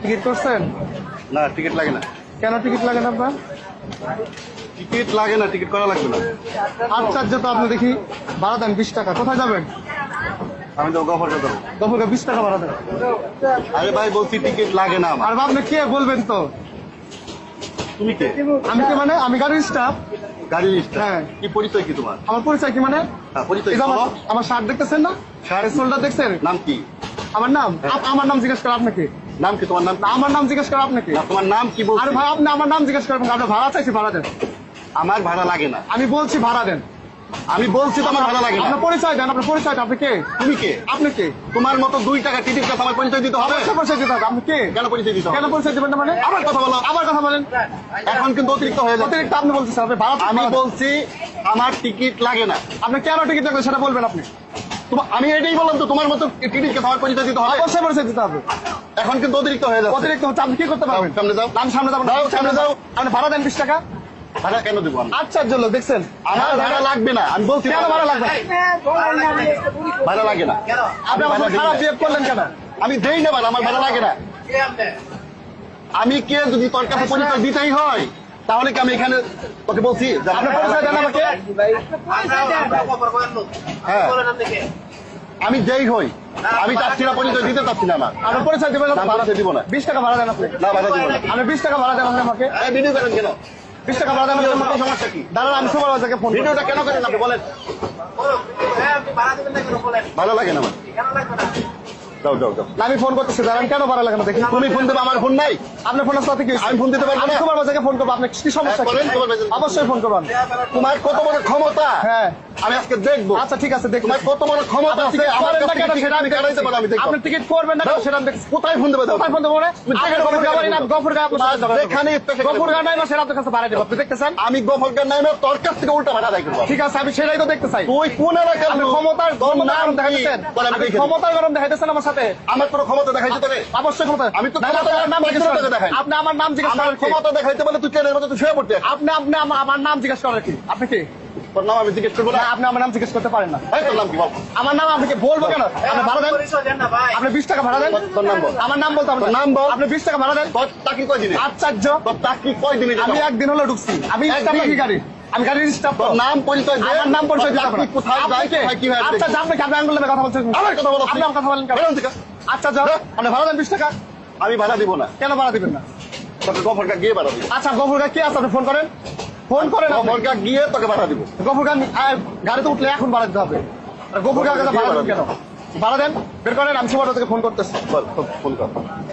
Ticket করছেন? না, ticket লাগে না। কেন টিকিট লাগে না আপনার? টিকিট লাগে না, টিকিট করা লাগবে না। আশ্চর্য তো, আপনি দেখি ভাড়া দেন 20 টাকা। কোথায় যাবেন? আমি তো গফরকে দেবো। গফরকে 20 টাকা ভাড়া দেন। আরে ভাই বলছি টিকিট লাগে না আমার। আর আপনি কে বলবেন তো? তুমি কে? আমি কে মানে? আমি গাড়ির স্টাফ। গাড়ির স্টাফ? হ্যাঁ। কি পরিচয় কি তোমার? আমার পরিচয় কি মানে? হ্যাঁ, পরিচয় এই যে বলো। আমার শার্ট দেখতেছেন না? শার্ট? শোল্ডার দেখছেন? নাম কি? আমার নাম? আমার নাম জিজ্ঞেস করেন আপনাকে? নাম কি তোমার? নাম? আমার নাম জিজ্ঞেস করেন আপনাকে? না, তোমার নাম কি বলছো? আরে ভাই, আপনি আমার নাম জিজ্ঞেস করেন। আপনি ভাড়া চাইছি, ভাড়া দেন। আমার ভাড়া লাগে না। আমি বলছি ভাড়া দেন। আমি বলছি তো আমার ভাড়া লাগে না। আপনার পরিচয় দেন। আপনার পরিচয়টা, আপনি কে? তুমি কে? আপনি কে? তোমার মতো 2 টাকা টিকিট কাছে আমার পরিচয় দিতে হবে? অবশ্যই পরিচয় দিতে হবে। আপনি কে? কেন পরিচয় দিতে হবে? কেন পরিচয় দিবেন না মানে? আবার কথা বলো। আবার কথা বলেন। এখন কিন্তু অতিরিক্ত হয়ে যাচ্ছে। অতিরিক্ত আপনি বলতেছেন। আপনি ভাড়া আমি বলছি আমার টিকিট লাগে না। আপনি কেন টিকিট লাগবে সেটা বলবেন আপনি। আমি এটাই বললাম তো, তোমার মতো টিকিট কাছে আমার পরিচয় দিতে হবে? অবশ্যই পরিচয় দিতে হবে। এখন কিন্তু অতিরিক্ত হয়ে যাচ্ছে। অতিরিক্ত হচ্ছে, আপনি কি করতে পারবেন? সামনে যাও। আমি সামনে যাবো। যাও, সামনে যাও। আপনি ভাড়া দেন 20 টাকা। ভাড়া কেন দেবো আমি? আশ্চর্য লোক, দেখছেন? আমার ভাড়া লাগবে না, আমি বলছি। কেন ভাড়া লাগবে? ভাড়া লাগে না। আপনি আমার সাথে খারাপ বিহেভ করলেন কেন? আমি দেই না ভাড়া, আমার ভাড়া লাগে না। আমি কে? যদি তোর কাছে পরিচয় দিতেই হয় তাহলে কি আমি এখানে তোকে বলছি যে আপনি পরিচয় দেন আমাকে। হ্যাঁ, আমি যেই হই, আমি চাচ্ছি না, পরিচয় দিতে চাচ্ছি না। আমার আপনি পরিচয় দিবেন না? না, পরিচয় দিব না। 20 টাকা ভাড়া দেন আপনি। না, ভাড়া দিব না। আপনি 20 টাকা ভাড়া দেন আপনি আমাকে। ভিডিও করেন কেন? 20 টাকা ভাড়া দেন আপনি আমাকে। সমস্যা কি? দাঁড়ান, আমি সুপারভাইজারকে ফোন করি। ভিডিওটা কেন করেন আপনি বলেন? ভালো লাগে না আমার। যাও যাও যাও। না, আমি ফোন করতেছি, দাঁড়ান। কেন ভাড়া লাগে না দেখি। তুমি ফোন দেবে, আমার ফোন নাই। আপনার ফোনের সাথে কি? আমি ফোন দিতে পারবো না। সুপারভাইজারকে ফোন করবো। আপনার কি সমস্যা? করেন, supervisor। অবশ্যই ফোন করবেন। তোমার কত বড় ক্ষমতা হ্যাঁ, আমি আজকে দেখবো। আচ্ছা ঠিক আছে, দেখুন। তোমার কত বড় ক্ষমতা আছে আমার কাছ থেকে সেটা আমি কাটাইতে পারো, আমি দেখবো। আপনি টিকিট করবেন না সেটা আমি দেখছি। কোথায় ফোন দেবে? দাও। কোথায় ফোন দেবো মানে? গফরগাঁও যেখানে ইচ্ছা সেখানে গফরগাঁও নাই বা সেটা আপনার কাছে ভাড়া দেবো। আপনি দেখতেছেন? আমি গফরগাঁও নাই, তোর কাছ থেকে উল্টা ভাড়া আদায় করবো। ঠিক আছে, আমি সেটাই তো দেখতে চাই। তুই কোন এলাকার আপনি লোক? ক্ষমতার তোর নাম গরম কি? দেখাইতেছেন। বল, আমি আপনি দেখে ক্ষমতার গরম দেখাইতেছেন আমার সাথে। আমার কোনো ক্ষমতা দেখাইতে তোরে? অবশ্যই ক্ষমতা। আমি তো না, না, ক্ষমতা আপনার নাম জিজ্ঞেস তোকে করেন। দেখাই। আপনি আমার নাম জিজ্ঞেস আমার করেন কি? ক্ষমতা দেখাইতে বলে তুই ট্রেনের মতো তুই শুয়ে পড়তে আসিস। আপনি আমার নাম জিজ্ঞেস করেন কি? আপনি কি? তোর নাম আমি জিজ্ঞেস করবো না? না, আপনি আমার নাম জিজ্ঞেস করতে পারেন না। এই, তোর নাম কি বল? আমার নাম আপনাকে বলবো কেন? আপনি ভাড়া দেন। আপনি 20 টাকা ভাড়া দেন। তোর নাম বল। আমার নাম বলতে হবে না। তোর নাম বল। আপনি 20 টাকা ভাড়া দেন। তোর চাকরি কয় দিনে? আশ্চর্য। তোর চাকরি কয় দিনে? আমি একদিন হলো ঢুকছি। আমি একদিন? স্টাফ নাকি গাড়ি? আমি গাড়ির স্টাফ। তোর নাম পরিচয় দে। আমার নাম পরিচয় তোর দিতে হবে চাকরি না। কোথায় আপনি যায়, কে? কোথায় কি হয় আচ্ছা, আপনি কি আপনি আঙ্গুল নামে কথা বলছেন? আমার কথা বলো। আপনি আমার কথা বলেন কেন? বেরোন থেকে। আচ্ছা, যাও। আপনি ভাড়া দেন 20 টাকা। আমি ভাড়া দিব না। কেন ভাড়া দিবেন না? তোকে গফরগাঁও গিয়ে ভাড়া দিব। আচ্ছা, গফরগাঁও কে আছে? আপনি ফোন করেন। ফোন করেন। গফরগাঁও গিয়ে তোকে ভাড়া দিব। গফরগাঁও গাড়িতে উঠলে এখন ভাড়া দিতে হবে। গফরগাঁও ভাড়া দেন কেন? ভাড়া দেন, বের করেন। আমি সুপারভাইজারকে ফোন করতেছি। বল, ফোন কর।